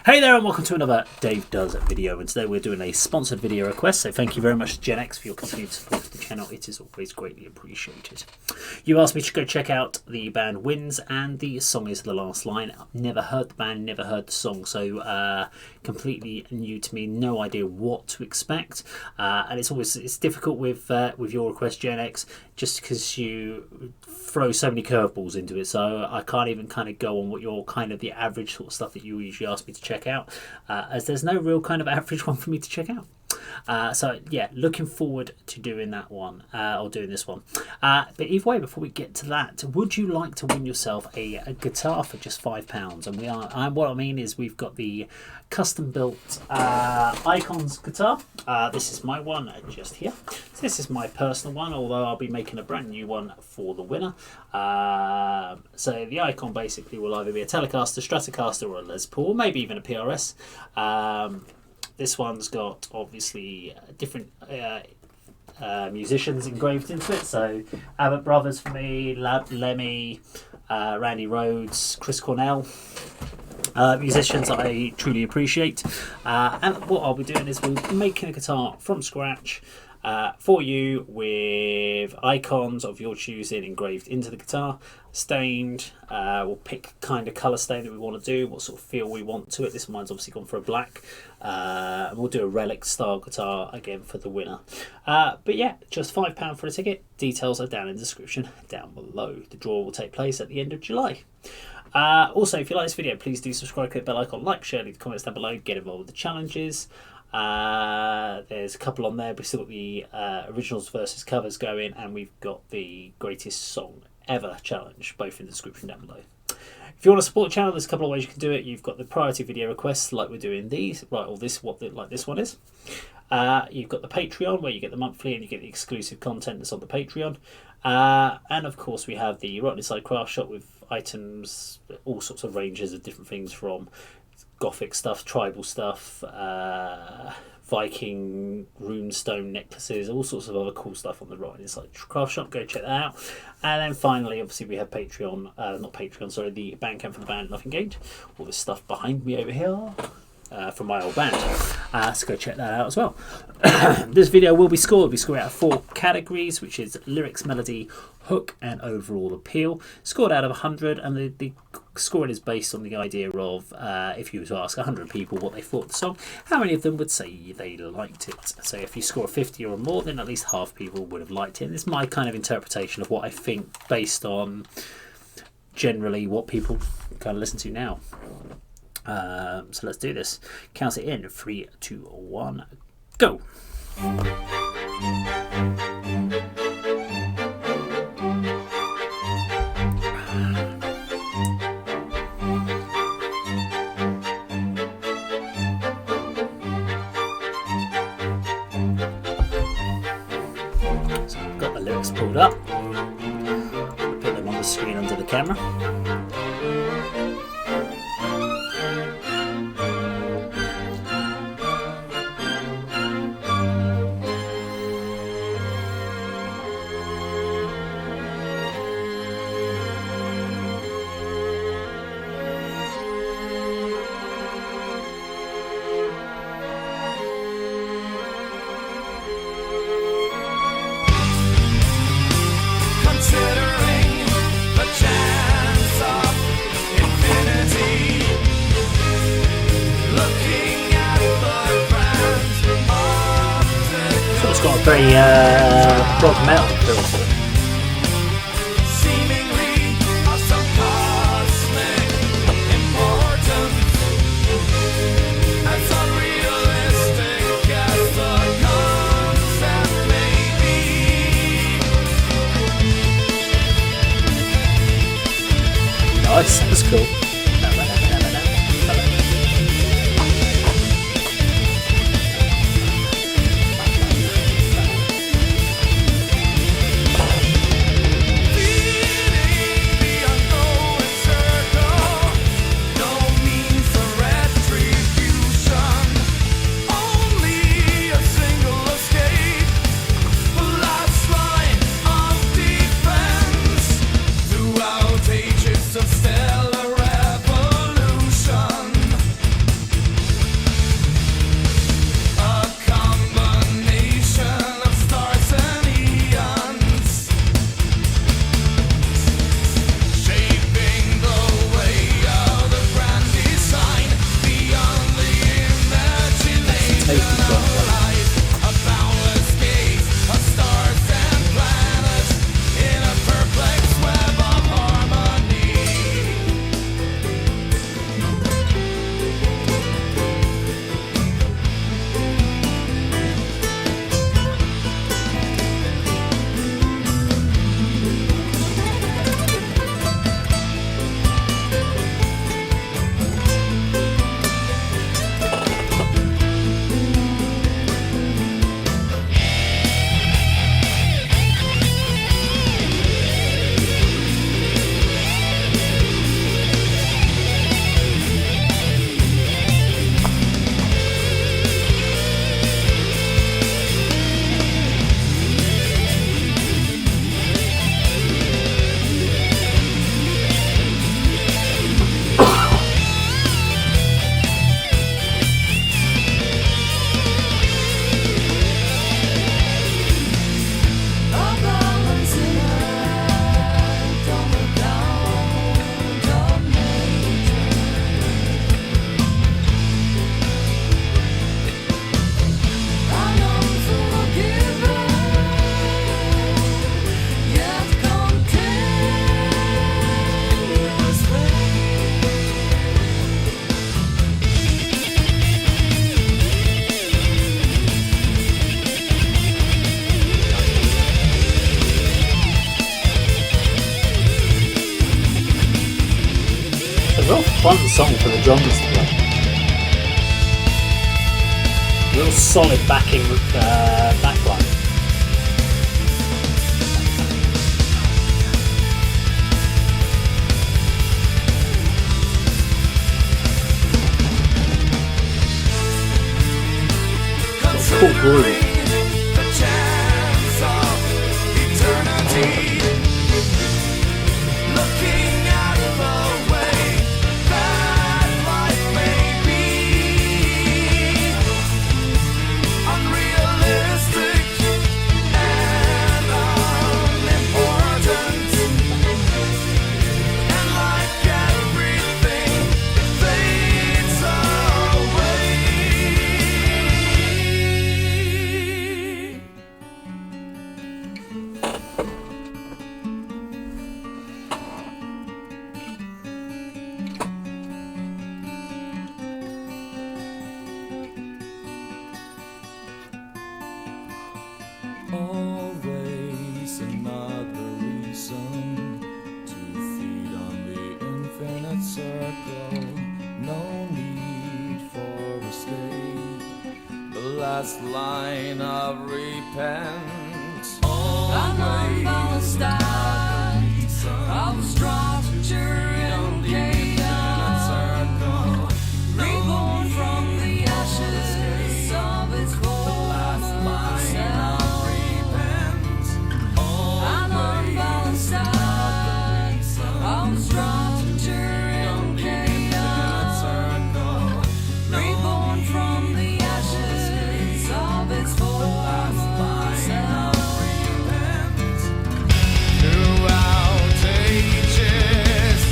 Hey there and welcome to another Dave Does video, and today we're doing a sponsored video request, so thank you very much to Gen X for your continued support of the channel. It is always greatly appreciated. You asked me to go check out the band Wins, and the song is The Last Line. I've never heard the band, never heard the song, so completely new to me, no idea what to expect, and it's difficult with your request, Gen X, just because you throw so many curveballs into it, so I can't even kind of go on what your kind of the average sort of stuff that you usually ask me to check out, as there's no real kind of average one for me to check out. So yeah, looking forward to doing that one, or doing this one. But either way, before we get to that, would you like to win yourself a guitar for just £5? And what I mean is we've got the custom built Icons guitar. This is my one just here. So this is my personal one, although I'll be making a brand new one for the winner. So the Icon basically will either be a Telecaster, Stratocaster, or a Les Paul, maybe even a PRS. This one's got obviously different musicians engraved into it. So Abbott Brothers for me, Lemmy, Randy Rhoads, Chris Cornell. Musicians that I truly appreciate. And what I'll be doing is we'll be making a guitar from scratch for you with icons of your choosing engraved into the guitar, stained. We'll pick kind of colour stain that we want to do, what sort of feel we want to it. This one's obviously gone for a black. And we'll do a relic style guitar again for the winner. But yeah, just £5 for a ticket. Details are down in the description down below. The draw will take place at the end of July. Also, if you like this video, please do subscribe, click the bell icon, like, share, leave the comments down below, get involved with the challenges. There's a couple on there. We've still got the originals versus covers going, and we've got the greatest song ever challenge, both in the description down below. If you want to support the channel, there's a couple of ways you can do it. You've got the priority video requests, like we're doing these, right? Or this, like this one is. You've got the Patreon, where you get the monthly and you get the exclusive content that's on the Patreon. And of course, we have the Right Inside Craft Shop with items, all sorts of ranges of different things, from Gothic stuff, tribal stuff, Viking runestone necklaces, all sorts of other cool stuff on the Right Inside Craft Shop. Go check that out. And then finally, obviously, we have Patreon, not Patreon, sorry, the Bandcamp for the band Nothing Gained. All this stuff behind me over here. From my old band, so go check that out as well. This video will be scored. We score out of 4 categories, which is lyrics, melody, hook, and overall appeal. Scored out of 100, and the scoring is based on the idea of if you were to ask 100 people what they thought of the song, how many of them would say they liked it. So if you score 50 or more, then at least half people would have liked it. And it's my kind of interpretation of what I think based on generally what people kind of listen to now. So let's do this. Count it in. 3, 2, 1, go. So I've got the lyrics pulled up. Put them on the screen under the camera. Got a very rock metal feel to it. Nice, that's cool. Of stellar tasty drum plate. It's a real fun song for the drums to play. Real solid backline. Cool groove. Always another reason to feed on the infinite circle. No need for escape. The last line of repent. Always another reason of structure and chaos. Reborn from the ashes of its former self. Throughout ages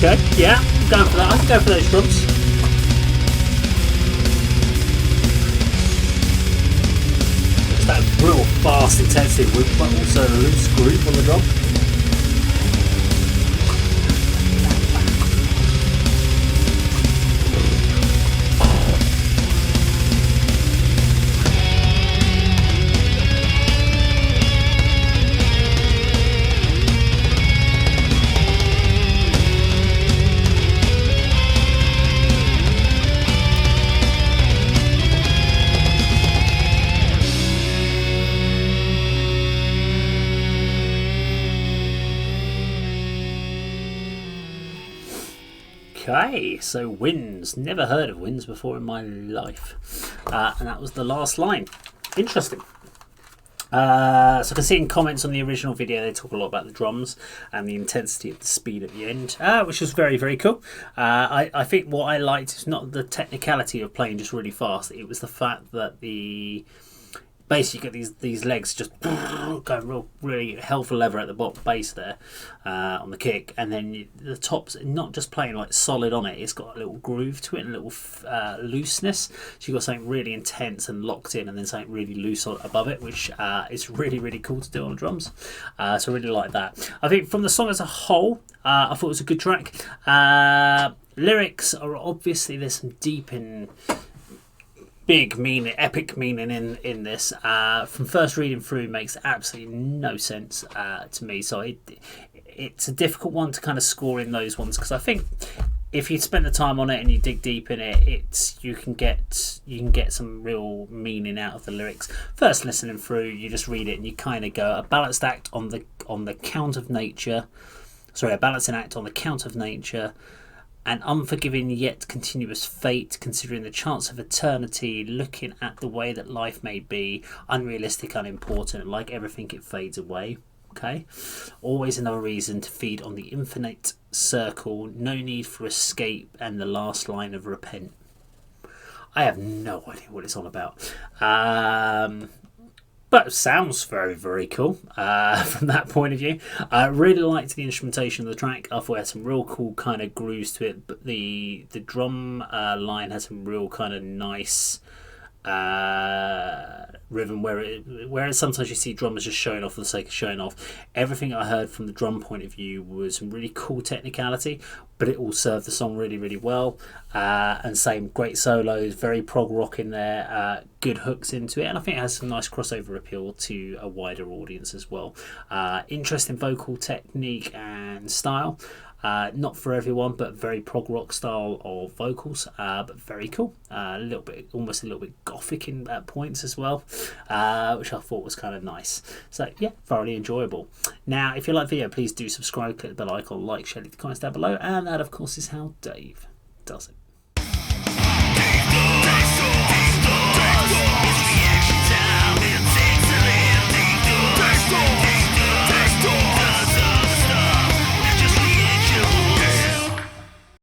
Okay, yeah, I'm going for that. I can go for those drums. It's that real fast intensity with but also a loose groove on the drum. Okay, so Winds. Never heard of Winds before in my life. And that was the last line. Interesting. So I can see in comments on the original video they talk a lot about the drums and the intensity of the speed at the end, which was very, very cool. I think what I liked is not the technicality of playing just really fast. It was the fact that basically you get these legs just going really hell for leather at the bottom base there on the kick, and then the top's not just playing like solid on it, it's got a little groove to it and a little looseness, so you've got something really intense and locked in and then something really loose above it, which is really, really cool to do on drums. So I really like that. I think from the song as a whole, I thought it was a good track. Lyrics are obviously, there's some deep in big meaning, epic meaning in this. From first reading through, makes absolutely no sense to me. So it's a difficult one to kind of score in those ones, because I think if you spend the time on it and you dig deep in it, you can get some real meaning out of the lyrics. First listening through, you just read it and you kind of go, a balanced act on the count of nature. Sorry, a balancing act on the count of nature. An unforgiving yet continuous fate, considering the chance of eternity, looking at the way that life may be, unrealistic, unimportant, like everything it fades away. Okay? Always another reason to feed on the infinite circle, no need for escape, and the last line of repent. I have no idea what it's on about. But it sounds very, very cool from that point of view. I really liked the instrumentation of the track. I thought it had some real cool kind of grooves to it. But the drum line has some real kind of nice rhythm, whereas sometimes you see drummers just showing off for the sake of showing off. Everything I heard from the drum point of view was some really cool technicality, but it all served the song really, really well. And same, great solos, very prog rock in there, good hooks into it, and I think it has some nice crossover appeal to a wider audience as well. Interesting vocal technique and style. Not for everyone, but very prog rock style of vocals, but very cool. A little bit, almost a little bit gothic in at points as well, which I thought was kind of nice. So yeah, thoroughly enjoyable. Now, if you like the video, please do subscribe, click the bell icon, like, share, leave the comments down below, and that of course is how Dave does it.